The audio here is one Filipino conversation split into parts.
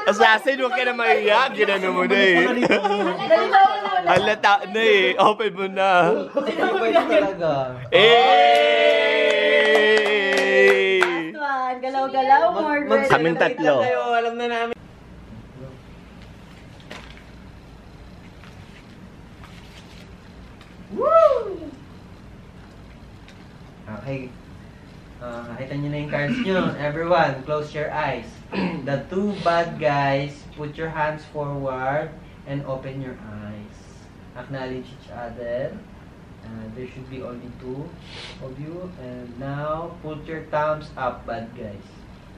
Assassin, huwag ka na maiyak. Ginano mo na eh. Halata na eh. Open mo na. Galaw-galaw, more. Kaming tatlo. Alam na namin. Woo! Okay. Nakita nyo na yung cards nyo. Everyone, close your eyes. The two bad guys, put your hands forward and open your eyes. Acknowledge each other. There should be only two of you. And now, put your thumbs up, bad guys.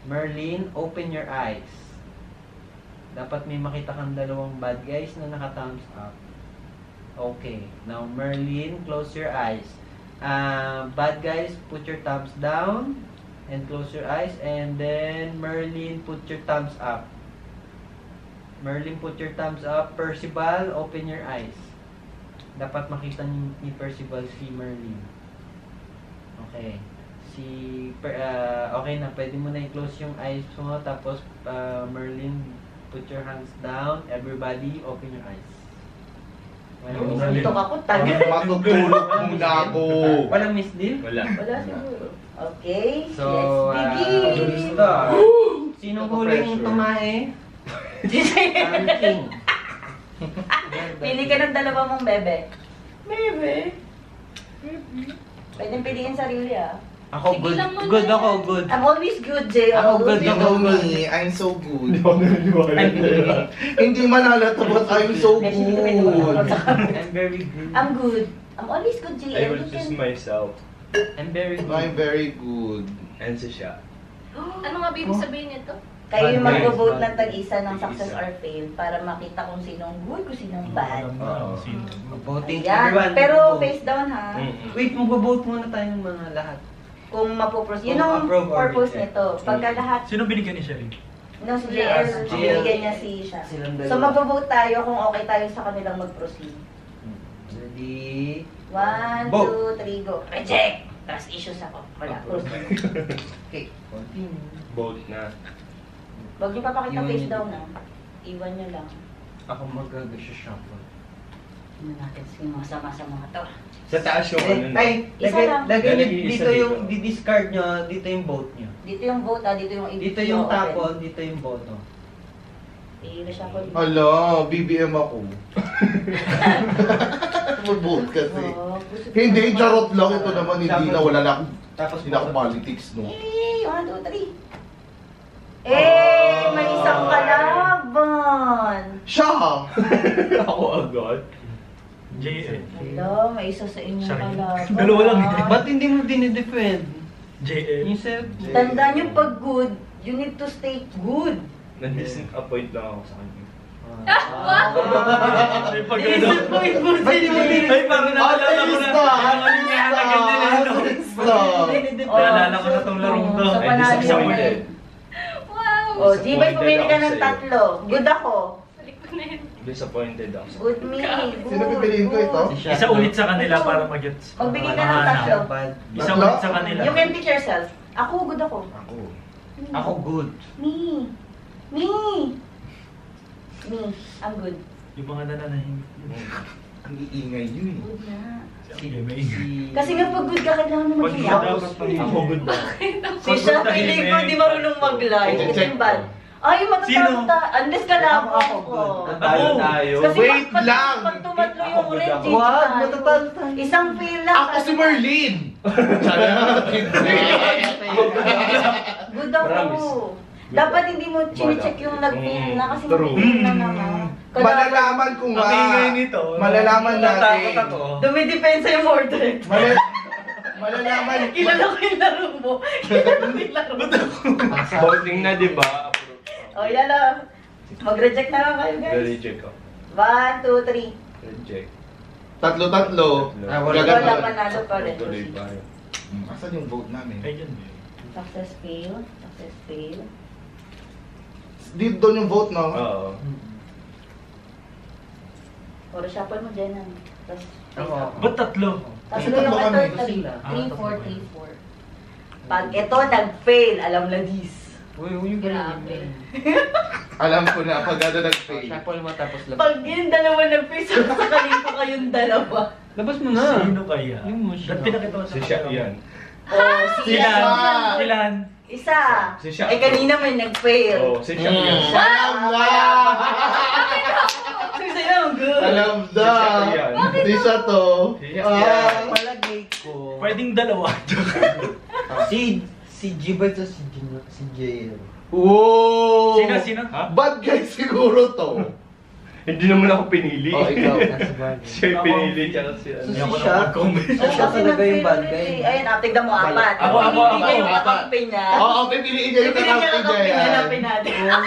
Merlin, open your eyes. Dapat may makita kang dalawang bad guys na naka-thumbs up. Okay. Now, Merlin, close your eyes. Bad guys, put your thumbs down and close your eyes. And then, Merlin, put your thumbs up. Merlin, put your thumbs up. Percival, open your eyes. Dapat makita ni Percival si Merlin. Okay. Okay na, pwede mo na i-close yung eyes mo. Tapos, Merlin, put your hands down. Everybody, open your eyes. Ito ako, tagal. Matutulog muna ako. Walang miss deal? Wala. Wala siguro. Okay, So, let's begin. Sinong huling tumae? Ang king. Pili ka ng dalawa mong bebe. Bebe? Pwedeng piliin sarili ah. Ako good. Good ako, good. I'm always good, Jay. Ako good, You ako know good. me, I'm so good. Hindi man halata but I'm so good. I'm very good. I'm good. I'm always good, Jay. I will choose myself. I'm very good. I'm very good. And si siya. Ano nga ba ibig sabihin nito? Kayo yung Bad guys, mag-vote bad ng tag-isa ng guys. success or fail para makita kung sinong good, kung sinong bad. Voting Ayan. everyone. Pero mag-vote. face down ha. Wait, mag-vote muna tayo ng mga lahat. Kung mapoproceed. Yun Kung ang approve or purpose reject. nito. Pagka lahat, Sino binigyan ni Sherry? no, si JL, Si JL. binigyan niya si siya. Silang So dalawa. mag-vote tayo kung okay tayo sa kanilang mag-proceed. Ready? 1, Vote. 2, 3, go. Reject! Trust issues ako. Wala. Proceed. Okay, continue. Vote na. Huwag niyo papakita Yung- face down ha. Iwan niyo lang. Ako mag-shuffle. Ano natin sige mga sama sa mga to. Sa taas yung ano na. Ay, Isa lagay, lang. lagay niyo Lagay dito isa yung dito. di-discard nyo, dito yung vote nyo. Dito yung vote ha, dito yung Dito yung open. tapon, dito yung vote. I-reshuffle mo. Hala, BBM ako. Mag-vote kasi. Oh, gusto ko Hindi, naman. charot lang. Ito naman, hindi na. Wala na akong Tapos hindi na ako politics, no? Eh, 1, 2, 3. Eh, may isang kalaban. Siya! Ako agad. JL. Hello, may isa sa inyong Sorry. kalaban. Dalawa lang eh. ah. Ba't hindi mo dinidefend? JL. Yung self. Tandaan nyo pag good, you need to stay good. Na-disappoint lang ako sa kanya. May pag-ano. Ba't di mo dinidefend? Ay, parang naalala ko na. Naalala ko na tong larong to. So, Ay, panalo disappointed. na. Wow! Oh, di ba pumili ka ng Disappointed ako tatlo? Good ako. Balik ko na yun. Disappointed ako sa Good me. Good. Sino pipiliin ko ito? Isa ulit sa kanila para mag-gets. Magbigay ka ng tatlo. Isa ulit sa kanila. You can pick yourself. Ako, good ako. ako. Ako good. Me. Me. Me. I'm good. Yung mga nananahimik. Ang iingay yun eh. Good na. Sige, may ingay. Kasi nga pag good ka, kailangan mo Pag mag-iyak. dapat Ako good ba? Si siya, feeling ko, di marunong mag-live. Ito yung bad. Ay, matatalta. Unless ka lang Ako ako. Tayo tayo. Kasi Wait pag, lang! Pag tumatlo Ako yung good red, ako. Wag, matatalta. Isang feel lang. Ako si Merlin! Charot! Good Promise. ako. Dapat hindi mo chine-check yung nag-feel na kasi True. mag-feel na naman. Malalaman ko nga. Ang ingay nito. Malalaman natin. Natakot ako. Dumidepensa yung Mordred. Malalaman. Kilala ko yung laro mo. Kilala ko yung laro mo. Voting na, di ba? O, yan lang. Mag-reject na lang kayo, guys. Reject ako. 1, 2, 3. Reject. Tatlo-tatlo. Ah, wala. Gagat- Wala panalo pa rin. Tuloy pa rin. Asan yung vote namin? Ay, yun. Success fail. Success fail. Dito doon yung vote, no? Oo. O, reshuffle mo dyan. Tapos, face Ako. up. Ba't tatlo? Tapos Tatlo yung kami. ito, Sila. 3, 4, 3, 4. Pag ito nag-fail, alam ladies. Uy, yung Grabe. Alam ko na, pag ano nag-fail. Shuffle mo tapos Pag yung dalawa nag-fail, sasakalin ko kayong dalawa. Labas mo na. Sino kaya? Yung mo siya. Ba't pinakita mo sa Si Shaq camera? yan. Oh, Silan. Silan. Silan. Isa. Si Shaq. Eh, kanina may nag-fail. Oo, si Shaq yan. Alam na! Kasi lang, good. Alam na! Si Shaq yan. Hindi siya to. Si Shaq yan. Palagay ko. Pwedeng dalawa. Si Jibat at si JL. Wow! Sino? Ha? Bad guy siguro to. Hindi naman ako pinili. Oh, ikaw. Nasa bagay. Siya yung pinili, tsaka si ano. Hindi ako Si Shaq. mag-comment. Oh, Siya kasi talaga yung nag-fail bad ulit guy. eh. Ayun, tignan mo, apat. Ako, Pinili niya yung apat. kakampi niya. Oo, pipiliin niya yung Pipili niya kakampi kakampi niya niya, yan. hanapin natin. Ikaw,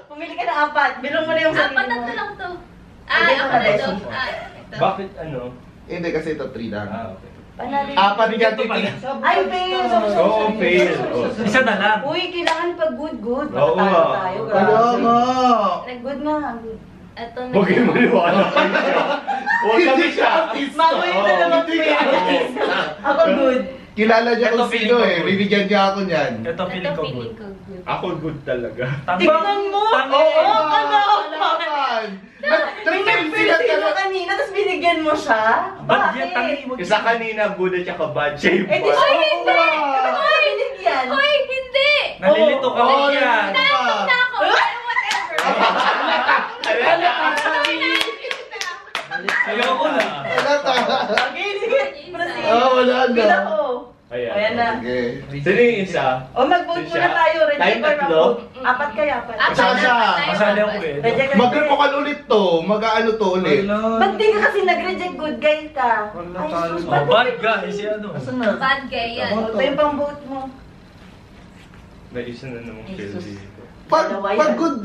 pumili ka ng apat. Bilong mo na yung sarili Apat na mo. to lang to. Hindi, Ako na hindi. to. Ito. Bakit ano? Hindi kasi ito 3 lang. Ah, okay. Panalo. Apat Bigyan yan to pala. titigil. Ay, fail. Oo, fail. Oo. Isa na lang. Uy, kailangan pag good. Oo Matatalo nga. tayo. Kaya grabe. nga. Good nga. Good. Ito na. Huwag kayong maniwala kay siya. Huwag kami siya. Mamo yung dalawang Hindi fail. ka artista. Ako good. Kilala niya Ito, kung feeling sino ko eh. good. Bibigyan niya ako niyan. Ito feeling ko good. feeling ko good. Ako good talaga. Tignan mo! Tama. Oo, ano? Naman! May nag-fail sino kanina, tapos binigyan mo siya? Ba't yan? Tangi Bakit? mo. Isa kanina good at saka bad siya yung Eh, di bad. siya hindi! Ano ka binigyan? Hoy, hindi! Nalilito ka Oo, mo yan. Natok na ako. Pero whatever. Ayoko na. Wala ta. Okay, sige. Proceed. Wala na. Bila ko. Ayan. na. Okay. Sino yung isa? O, mag-vote muna tayo. Reject Tayong or tatlo? mag-vote? Apat kayo, apat. Saka siya. Masali ako eh. Reject or Mag-repokal ulit to. Mag-ano to ulit. Ba't di ka kasi nag-reject good guy ka? Wala Ay, talo. sus, Oh, ba't bad di- guy. Si ano? Asan na? Bad guy yan. Ito yung pang-vote mo. May isa na namang fail Jesus. dito. Pag good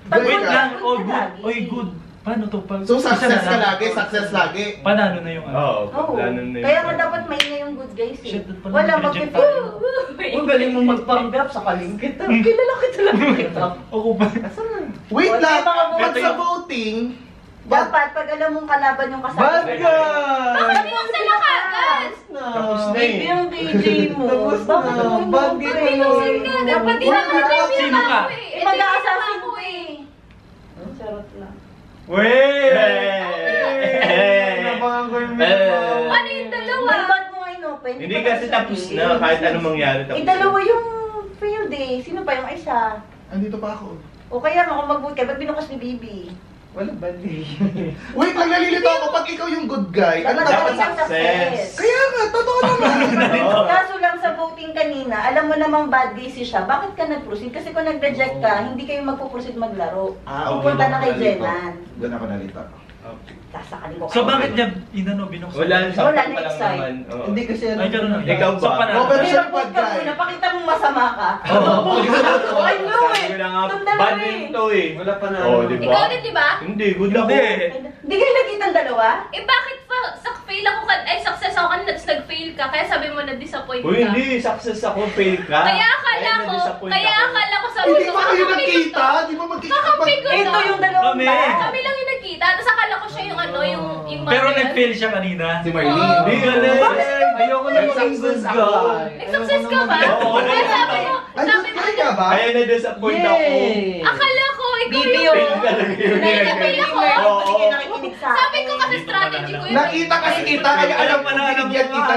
Pag guy Wait ka. lang. Oh, Good good. ka lagi. Oy, good. Paano to? Pag So isa success na ka lang. lagi, success lagi. Panalo na yung ano. Oo, Oo. plano na yun. Kaya nga dapat maingay yung good guys eh. Shit, doon pala Wala, nag-reject mag-reject. Ang galing mo magpanggap sa kaling kita. Kilala kita lang kita. Ako ba? Wait Wala, lang. mga Pag ito sa yung- voting, Dapat, pag alam mong kalaban yung kasama. Bad guy! Bakit mo sila kagad? Tapos na Baby eh. yung KJ mo. Tapos na. Bakit mo Bad yung guy. Pinusin ka. Dapat di Wala. naman tayo Sino ka? ako eh. Eh, mag-aasasin ako eh. Charot lang. Wey! Nabangan ko yung Ano yung dalawa? Why ba't mo inopen? Hindi kasi tapos na, kahit anong mangyari tapos Eh, dalawa yung failed eh. Sino pa yung isa? andito pa ako. O kaya nga kung mag-vote ka, ba't binukas ni Bibi? Wala bad guy. Wait lang, nalilito ako. Pag ikaw yung good guy, ano Dapat dapat? success. Kaya nga, totoo naman. Kaso lang sa voting kanina, alam mo namang bad busy siya. Bakit ka nag-proceed? Kasi kung nag-reject ka, hindi kayo magpo-proceed maglaro. Pupunta na kay Jenan. Doon ako nalito. Okay. Sasakalin ko. So bakit niya inano binuksan? Wala, Wala, sakto pa lang next time. naman. Oo. Hindi kasi ano. Ay, ganun na. Ikaw ba? So, panalo. Oh, pero Pero siya vote bad ka guy. muna, pakita mong masama ka. I know Sabi eh. ko na nga, Itong dalawa bad eh. din to eh. Wala pa na. Oo, di ba? Ikaw din, di ba? Hindi, good ako. Hindi. Hindi kayo nakitang dalawa? Eh bakit pa fail ako ay success ako kanina tapos nag-fail ka kaya sabi mo na-disappoint ka. Uy, hindi, success ako, fail ka. Kaya akala ko, na-disappoint kaya ako. akala ko sabi Hindi ko. ba kayo kakampi ko nagkita? to. Di ba magkikita? Kakampi ko to. Ito yung dalawang Kami. ba? Kami lang yung nagkita. Tapos akala ko siya yung ano, yung Pero mother. nag-fail siya kanina. Si Marlene. Oo. Hindi, galing. Ayoko na maging good Success ako. guy. Nag-success ka ba? Oo. Kaya sabi mo, Ay, sabi good mo, guy ka ba? Kaya na-disappoint ako. Yay! akala ko, ikaw Bibi yung... Fail talaga yun. Nai-fail ako. Oo. Hindi kayo nakikinig sa akin. Sabi ko kasi strategy ko yung... Nakita kasi kita, kaya alam ko binigyan kita.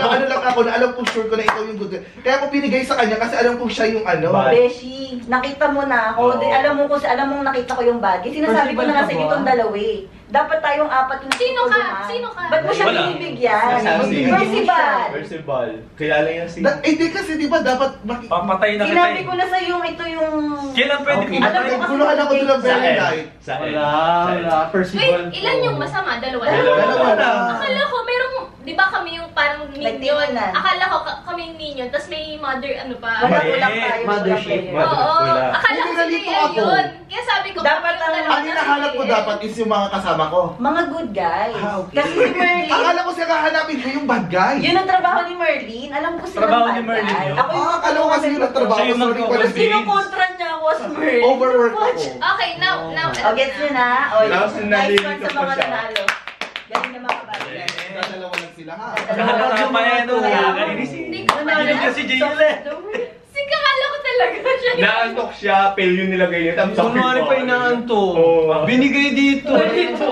Ano lang ako na alam ko sure ko na ikaw yung good guy. Kaya ako binigay sa kanya kasi alam ko siya yung ano. Bad. Beshi, nakita mo na ako. Oo. Alam mo kung alam mong nakita ko yung bagay. Sinasabi ko na nga sa inyo itong dalawa eh. Dapat tayong apat yung Sino ka? nakita ko, Sino ka? Ba't mo siya Wala. binibigyan? Nasabi. Percival. Percival. Kilala yan si... Hindi kasi di ba dapat Papatay na kita Sinabi eh. ko na sa iyo ito yung... Kailan pwede Okay, pumatay? Alam mo kasi- naguluhan ako doon ng very night. Sa L. Wala. Percival. Wait, ilan yung masama? Dalawa Dalawa na? na. Akala ko merong, di ba kami yung parang minion? Nagtiwanan. Akala ko kami yung minion, tapos may mother ano pa. Wala Mali. ulang tayo. Mothership. wala player. Oo, Wala. akala ko Hindi, si nalito JL ako. yun. Kaya sabi ko, Dapat kami yung ang- dalawa Ang na hinahanap si ko JL. dapat is yung mga kasama ko. Mga good guys. Okay. Kasi si Merlin, Akala ko siya kahanapin ko yung bad guy. yun ang trabaho ni Merlin. Alam ko silang Trabaho bad ni Merlin guy. yun? Ako yung Akala ko kasi yun ang trabaho. Siya yung Sorry, wala magko-convince. Sino kontra niya ako as Merlin? Overwork ako. Okay, now, O, gets nyo na? O, Tapos nice nalilito one sa pa mga siya. nanalo. Galing na mga bad guys. Dalawa lang sila ha. Dalawa lang pa yan, oh. Kainis eh. Hindi ko Hindi kasi Jail eh. Sige, akala ko talaga siya. Naantok siya, fail yung nilagay niya. Tapos Kunwari pa inaanto. Oo. Binigay dito. Dito.